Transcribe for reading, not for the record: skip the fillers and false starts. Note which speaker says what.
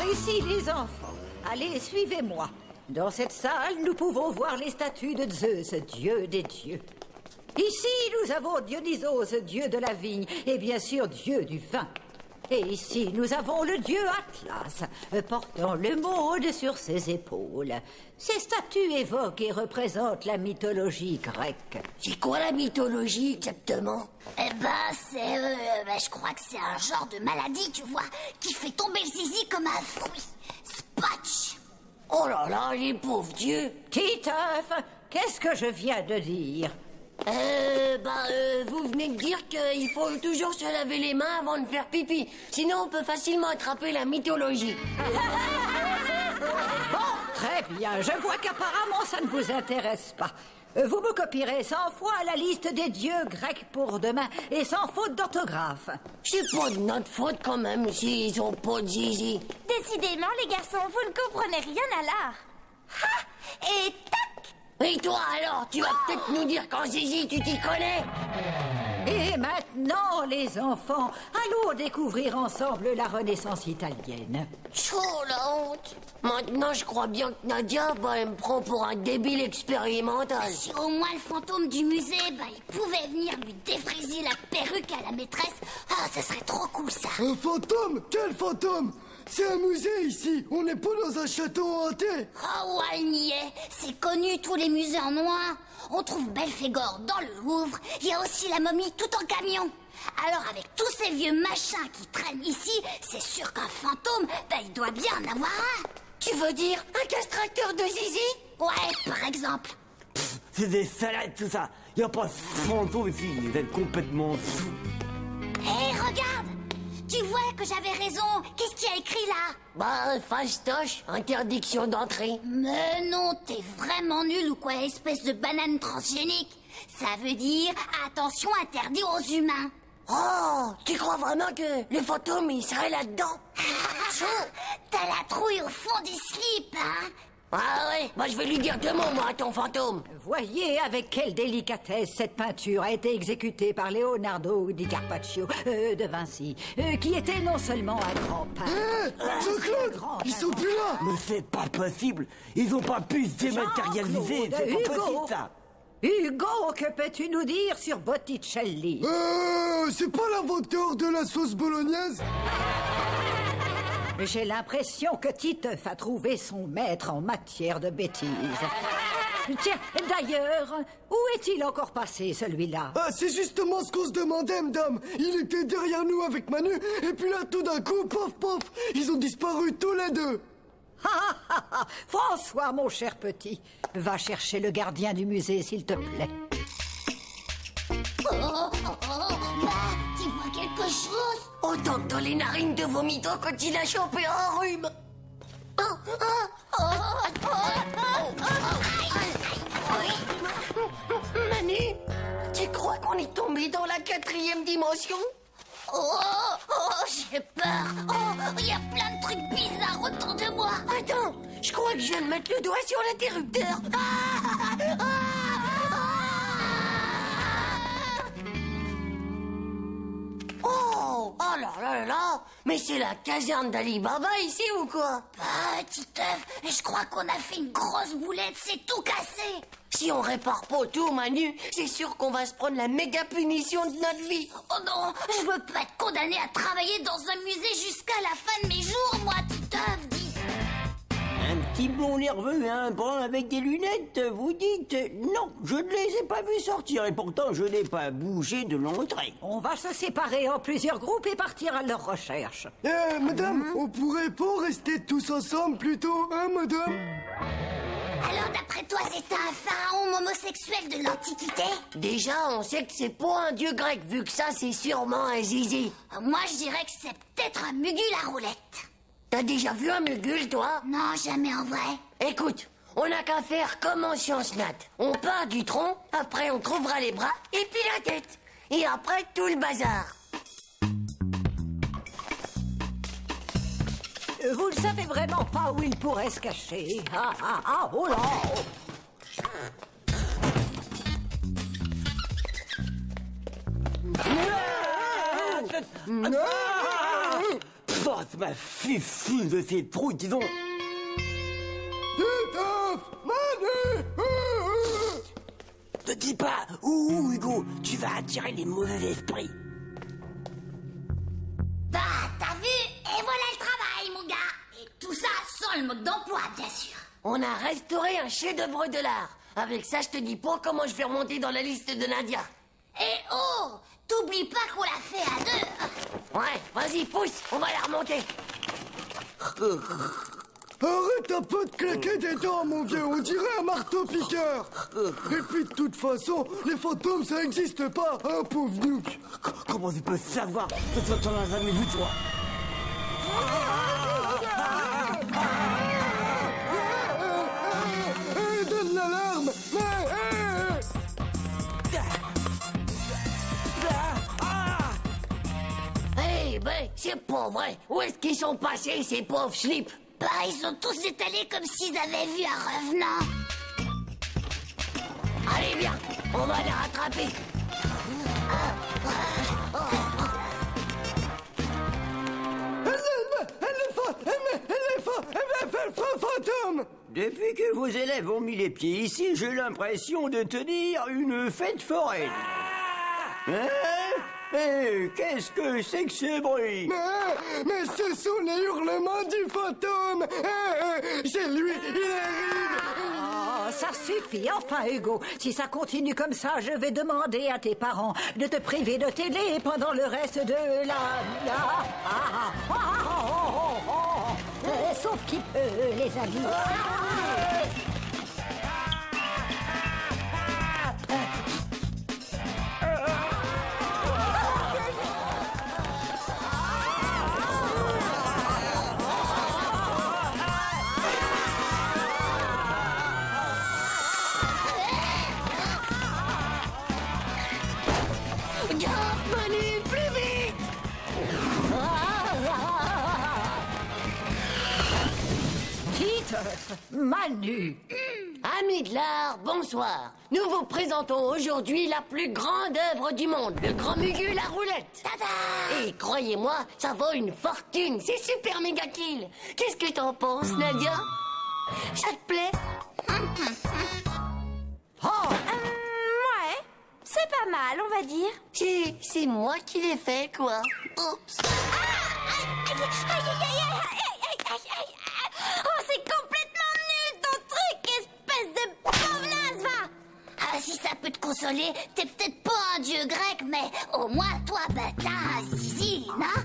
Speaker 1: Par ici, les enfants. Allez, suivez-moi. Dans cette salle, nous pouvons voir les statues de Zeus, dieu des dieux. Ici, nous avons Dionysos, dieu de la vigne, et bien sûr, dieu du vin. Et ici, nous avons le dieu Atlas, portant le monde sur ses épaules. Ces statues évoquent et représentent la mythologie grecque.
Speaker 2: C'est quoi la mythologie exactement?
Speaker 3: Eh ben, je crois que c'est un genre de maladie, tu vois, qui fait tomber le zizi comme un fruit. Spatch.
Speaker 2: Oh là là, les pauvres dieux.
Speaker 1: Titeuf, qu'est-ce que je viens de dire?
Speaker 2: Vous venez de dire qu'il faut toujours se laver les mains avant de faire pipi. Sinon, on peut facilement attraper la mythologie.
Speaker 1: Bon, très bien. Je vois qu'apparemment, ça ne vous intéresse pas. Vous me copierez 100 fois la liste des dieux grecs pour demain et sans faute d'orthographe.
Speaker 2: C'est pas de notre faute quand même s'ils ont pas de zizi.
Speaker 4: Décidément, les garçons, vous ne comprenez rien à l'art. Ha! Et tac!
Speaker 2: Et toi alors, tu vas peut-être nous dire qu'en zizi tu t'y connais?
Speaker 1: Et maintenant, les enfants, allons découvrir ensemble la Renaissance italienne.
Speaker 2: Chaud la honte. Maintenant, je crois bien que Nadia, elle me prend pour un débile expérimental.
Speaker 3: Si au moins le fantôme du musée, il pouvait venir lui défriser la perruque à la maîtresse. Ah, ça serait trop cool, ça.
Speaker 5: Un fantôme? Quel fantôme? C'est un musée ici, on n'est pas dans un château hanté.
Speaker 3: Oh ouais, il y est. C'est connu, tous les musées en noir. On trouve Belphégor dans le Louvre. Il y a aussi la momie tout en camion. Alors avec tous ces vieux machins qui traînent ici, c'est sûr qu'un fantôme, il doit bien en avoir un.
Speaker 2: Tu veux dire un castrateur de zizi?
Speaker 3: Ouais, par exemple.
Speaker 6: C'est des salades tout ça. Y a pas de fantôme ici, vous êtes complètement fous.
Speaker 3: Hé, regarde! Tu vois que j'avais raison. Qu'est-ce qu'il y a écrit là?
Speaker 2: Fastoche, interdiction d'entrée.
Speaker 3: Mais non, t'es vraiment nul ou quoi, espèce de banane transgénique? Ça veut dire attention interdit aux humains.
Speaker 2: Oh, tu crois vraiment que le fantôme, il serait là-dedans?
Speaker 3: T'as la trouille au fond du slip, hein?
Speaker 2: Ah ouais, je vais lui dire 2 mots, moi, à ton fantôme.
Speaker 1: Voyez avec quelle délicatesse cette peinture a été exécutée par Leonardo di Carpaccio de Vinci, qui était non seulement un grand peintre...
Speaker 5: Jean-Claude, ils sont plus là.
Speaker 6: Mais c'est pas possible. Ils ont pas pu se dématérialiser. C'est pas
Speaker 1: Hugo.
Speaker 6: possible ça.
Speaker 1: Hugo, que peux-tu nous dire sur Botticelli?
Speaker 5: C'est pas l'inventeur de la sauce bolognaise?
Speaker 1: J'ai l'impression que Titeuf a trouvé son maître en matière de bêtises. Tiens, d'ailleurs, où est-il encore passé, celui-là?
Speaker 5: C'est justement ce qu'on se demandait, madame. Il était derrière nous avec Manu, et puis là, tout d'un coup, pof, pof, ils ont disparu tous les deux.
Speaker 1: François, mon cher petit, va chercher le gardien du musée, s'il te plaît.
Speaker 3: Tu vois quelque chose?
Speaker 2: Autant que dans les narines de vomito quand il a chopé un rhume. Manu, tu crois qu'on est tombé dans la 4e dimension?
Speaker 3: J'ai peur. Il y a plein de trucs bizarres autour de moi.
Speaker 2: Attends, je crois que je viens de mettre le doigt sur l'interrupteur. Oh là là là, mais c'est la caserne d'Ali Baba ici ou quoi?
Speaker 3: Titeuf, je crois qu'on a fait une grosse boulette, c'est tout cassé.
Speaker 2: Si on répare pas tout, Manu, c'est sûr qu'on va se prendre la méga punition de notre vie.
Speaker 3: Oh non, je veux pas être condamné à travailler dans un musée jusqu'à la fin de mes jours, moi, Titeuf, dis.
Speaker 6: Un petit blond nerveux et un brun avec des lunettes, vous dites? Non, je ne les ai pas vus sortir et pourtant je n'ai pas bougé de l'entrée.
Speaker 1: On va se séparer en plusieurs groupes et partir à leur recherche.
Speaker 5: Madame, on pourrait pas rester tous ensemble plutôt, hein, madame?
Speaker 3: Alors, d'après toi, c'est un pharaon homosexuel de l'Antiquité?
Speaker 2: Déjà, on sait que c'est pas un dieu grec, vu que ça, c'est sûrement un zizi.
Speaker 3: Moi, je dirais que c'est peut-être un mugule à roulette.
Speaker 2: T'as déjà vu un mugule, toi?
Speaker 3: Non, jamais en vrai.
Speaker 2: Écoute, on n'a qu'à faire comme en sciences nat. On part du tronc, après on trouvera les bras, et puis la tête. Et après, tout le bazar.
Speaker 1: Vous ne savez vraiment pas où il pourrait se cacher. Oh là!
Speaker 6: ma fufu de ces trous, disons.
Speaker 5: Titoff, Manu!
Speaker 6: Ne dis pas où, Hugo, tu vas attirer les mauvais esprits.
Speaker 3: Bah, t'as vu? Et voilà le travail, mon gars. Et tout ça sans le mode d'emploi, bien sûr.
Speaker 2: On a restauré un chef-d'œuvre de l'art. Avec ça, je te dis pas comment je vais remonter dans la liste de Nadia.
Speaker 3: Et oh, t'oublies pas qu'on l'a fait à deux.
Speaker 2: Ouais, vas-y, pousse, on va la remonter.
Speaker 5: Arrête un peu de claquer des dents, mon vieux, on dirait un marteau-piqueur. Et puis, de toute façon, les fantômes, ça existe pas, hein, pauvre Nook.
Speaker 6: Comment tu peux savoir que tu n'en as jamais vu, toi?
Speaker 5: Donne l'alarme.
Speaker 2: Eh ben, c'est pas vrai. Où est-ce qu'ils sont passés, ces pauvres slips?
Speaker 3: Bah, ils sont tous étalés comme s'ils avaient vu un revenant.
Speaker 2: Allez, viens, on va les rattraper.
Speaker 5: Fantôme.
Speaker 6: Depuis que vos élèves ont mis les pieds ici, j'ai l'impression de tenir une fête foraine. Hein? Eh, qu'est-ce que c'est que ce bruit?
Speaker 5: Mais ce sont les hurlements du fantôme. C'est lui, il arrive.
Speaker 1: Oh, ça suffit, enfin, Hugo. Si ça continue comme ça, je vais demander à tes parents de te priver de télé pendant le reste de sauf qui peut, les amis.
Speaker 2: Manu, plus vite!
Speaker 1: Titeuf, Manu.
Speaker 2: Amis de l'art, bonsoir. Nous vous présentons aujourd'hui la plus grande œuvre du monde, le Grand Mugu la roulette.
Speaker 3: Tada!
Speaker 2: Et croyez-moi, ça vaut une fortune, c'est super méga kill. Qu'est-ce que t'en penses, Nadia? Ça te plaît?
Speaker 4: Ouais, c'est pas mal, on va dire.
Speaker 2: C'est moi qui l'ai fait, quoi. Oups.
Speaker 4: Oh, c'est complètement nul ton truc, espèce de pauvre va.
Speaker 3: Ah, si ça peut te consoler, t'es peut-être pas un dieu grec, mais au moins toi, ben t'as un zizi, non?